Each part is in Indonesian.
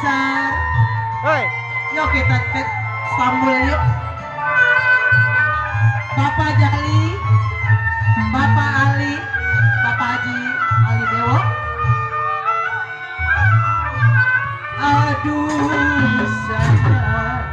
besar. Hei, Yuk kita ke Istanbul yuk. Bapak Jali, Bapak Ali, Bapak Haji Ali Dewo. Aduh sayang.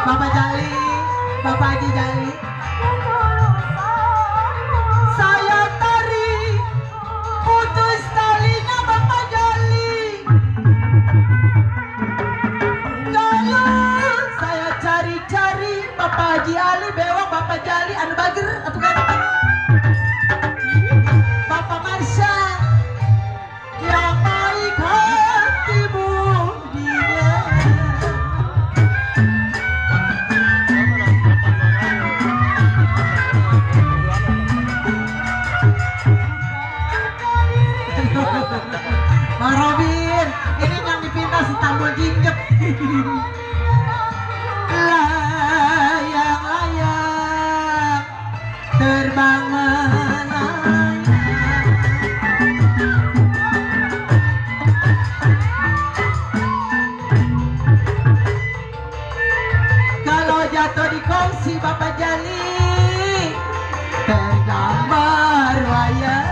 Bapak Jali, Bapak Haji Jali. Saya tarik putus talinya Bapak Jali. Kalau saya cari-cari Bapak Haji Ali bewok Bapak Jali anu bager atau kan Bapak Marsha yang baik hati budinya. Bang Robin, ini yang dipinta si Tambul Jinjek. Layang-layang terbang melayang. Kalau jatuh di kongsi Bapak Jali tergambar wayang.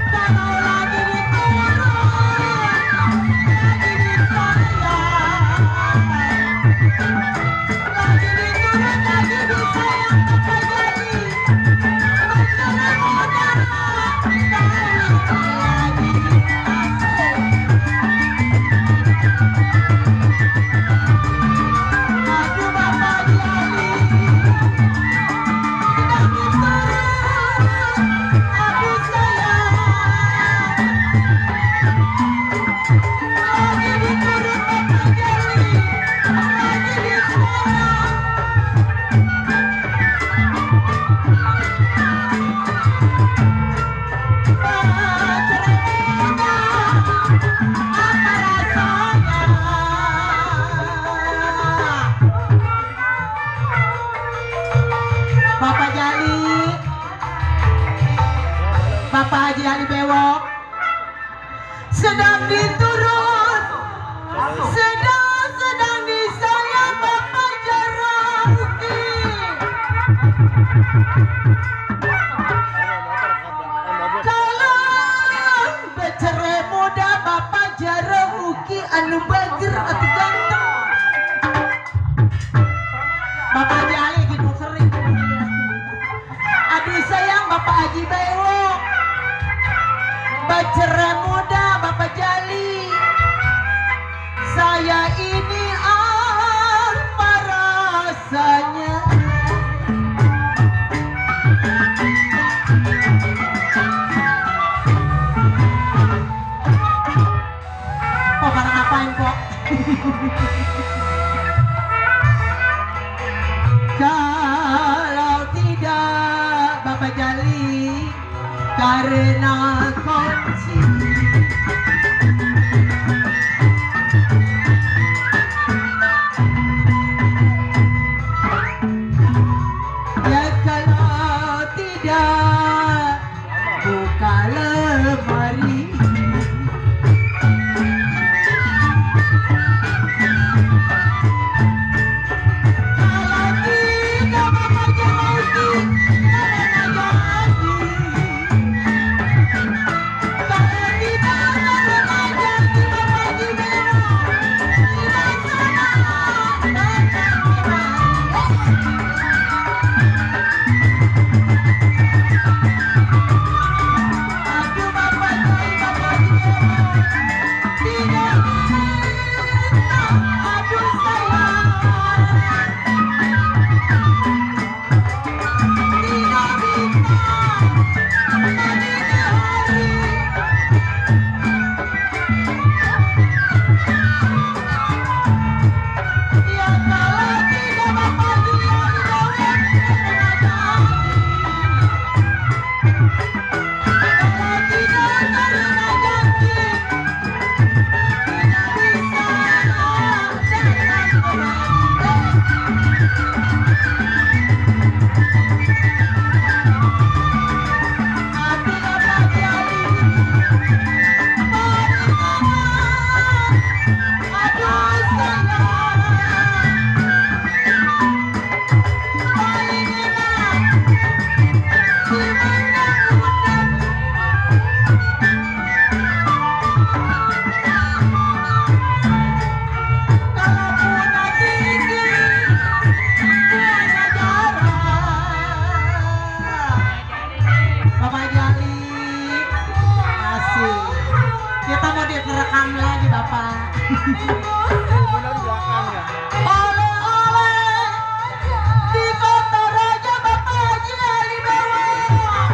Kalau lagi diturun, lagi disayang, lagi diturun, lagi disayang, Bapak Jali. Bencana muda, kawin lagi. Aduh Bapak Jali, sedang diturun, aduh sayang. Lagi diturun Bapak Jali, lagi disayang. Pacar muda, apa rasanya? Bapak Jali, Bapak Haji Ali Bewok, sedang diturun, sedang disayang Bapak Jarauki. Kalau becere muda Bapak Jarauki anu bagir atuh ganteng. Bapak Haji Ali gitu sering. Aduh sayang Bapak Haji Bewok, becere muda Bapak Jali. Saya ini apa rasanya? Kok pada ngapain kok? Kalau tidak Bapak Jali, karena kunci. Ya kalau tidak buka lemari. Kalau tidak Bapak Jali, karena janji. Kalau tidak karena janji Bapak Haji Bewok, tidak salah datang kemari. Aduh Bapak Jali, Bapak Haji Bewok, tidak minta, aduh sayang. Tidak minta, tadi di hari. Ya kalau tidak Bapak Haji Ali Bewok, karena janji. Kalau tidak karena janji, tidak bisa datang kemari. Aduh Bapak Jali, mari kawan, aduh sayang. Paling enak si undang-undang. Kalau punya tinggi, punya jarak. Bapak Jali, asik. Kita mau direkam lagi Bapak. Oleh-oleh di kota raja Bapak Haji Ali Bewok.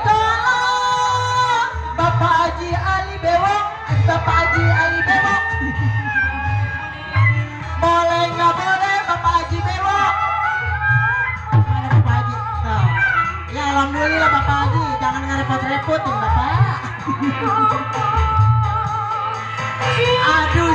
Kalau Bapak Haji Ali Bewok, Bapak Haji Ali Bewok, boleh nggak boleh Bapak Haji Bewok? Mana Bapak Haji? Tuh. Ya alhamdulillah Bapak Haji, jangan ngerepot-repotin Bapak. Aduh